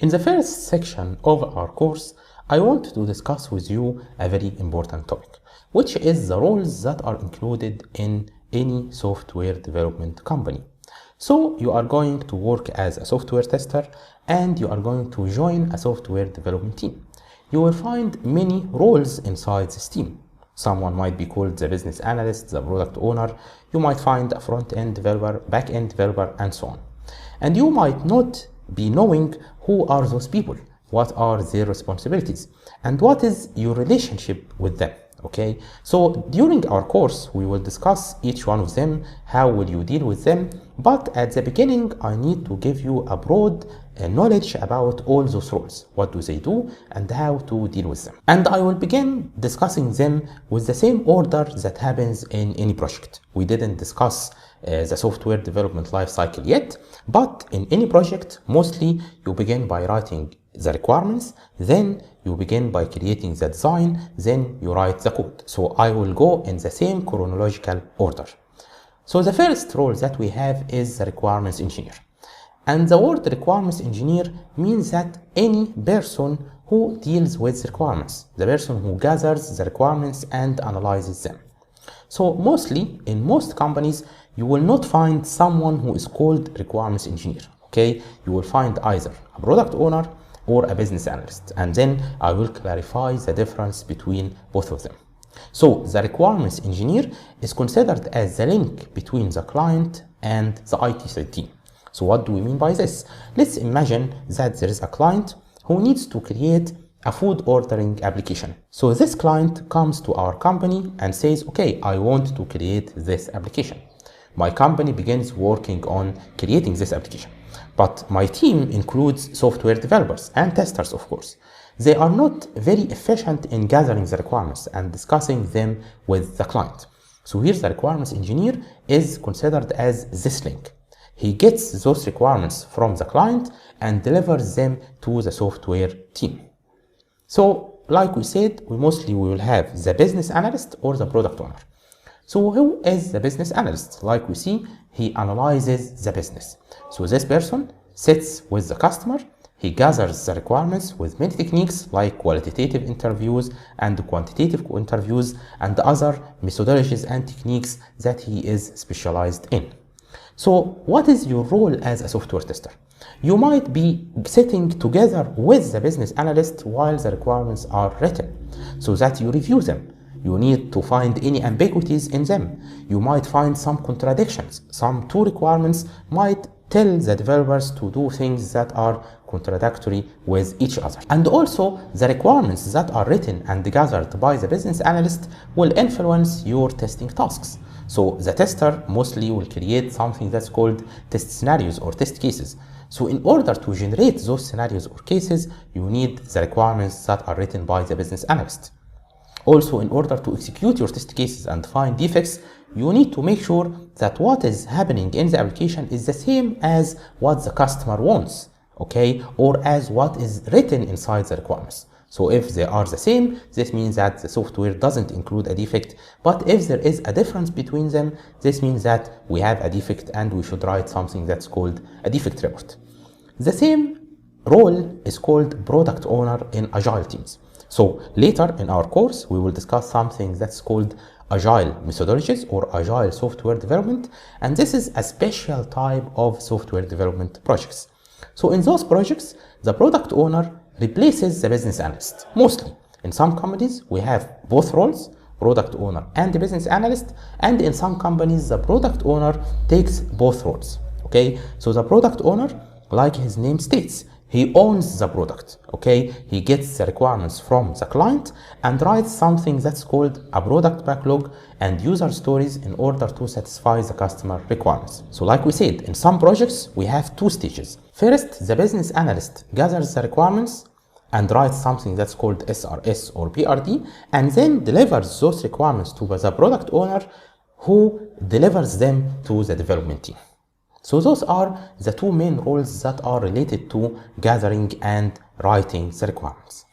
In the first section of our course, I want to discuss with you a very important topic, which is the roles that are included in any software development company. So you are going to work as a software tester and you are going to join a software development team. You will find many roles inside this team. Someone might be called the business analyst, the product owner. You might find a front-end developer, back-end developer, and so on. And you might not be knowing who are those people, what are their responsibilities, and what is your relationship with them. Okay, so during our course we will discuss each one of them, how will you deal with them, but at the beginning I need to give you a broad knowledge about all those roles, what do they do and how to deal with them. And I will begin discussing them with the same order that happens in any project. We didn't discuss the software development lifecycle yet, but in any project mostly you begin by writing the requirements, then you begin by creating the design, then you write the code. So I will go in the same chronological order. So the first role that we have is the requirements engineer. And the word requirements engineer means that any person who deals with requirements, the person who gathers the requirements and analyzes them. So mostly in most companies, you will not find someone who is called requirements engineer. Okay, you will find either a product owner or a business analyst, and then I will clarify the difference between both of them. So the requirements engineer is considered as the link between the client and the IT side team. So what do we mean by this? Let's imagine that there is a client who needs to create a food ordering application. So this client comes to our company and says, okay, I want to create this application. My company begins working on creating this application. But my team includes software developers and testers, of course. They are not very efficient in gathering the requirements and discussing them with the client. So here the requirements engineer is considered as this link. He gets those requirements from the client and delivers them to the software team. So like we said, we will have the business analyst or the product owner. So who is the business analyst? Like we see, he analyzes the business. So this person sits with the customer, he gathers the requirements with many techniques like qualitative interviews and quantitative interviews and other methodologies and techniques that he is specialized in. So what is your role as a software tester? You might be sitting together with the business analyst while the requirements are written so that you review them. You need to find any ambiguities in them. You might find some contradictions. Some two requirements might tell the developers to do things that are contradictory with each other. And also, the requirements that are written and gathered by the business analyst will influence your testing tasks. So the tester mostly will create something that's called test scenarios or test cases. So in order to generate those scenarios or cases, you need the requirements that are written by the business analyst. Also, in order to execute your test cases and find defects, you need to make sure that what is happening in the application is the same as what the customer wants, okay, or as what is written inside the requirements. So if they are the same, this means that the software doesn't include a defect. But if there is a difference between them, this means that we have a defect and we should write something that's called a defect report. The same role is called product owner in agile teams. So later in our course, we will discuss something that's called agile methodologies or agile software development. And this is a special type of software development projects. So in those projects, the product owner replaces the business analyst. Mostly in some companies, we have both roles, product owner and the business analyst. And in some companies, the product owner takes both roles. Okay, so the product owner, like his name states, he owns the product, okay? He gets the requirements from the client and writes something that's called a product backlog and user stories in order to satisfy the customer requirements. So like we said, in some projects, we have two stages. First, the business analyst gathers the requirements and writes something that's called SRS or PRD, and then delivers those requirements to the product owner who delivers them to the development team. So those are the two main roles that are related to gathering and writing the requirements.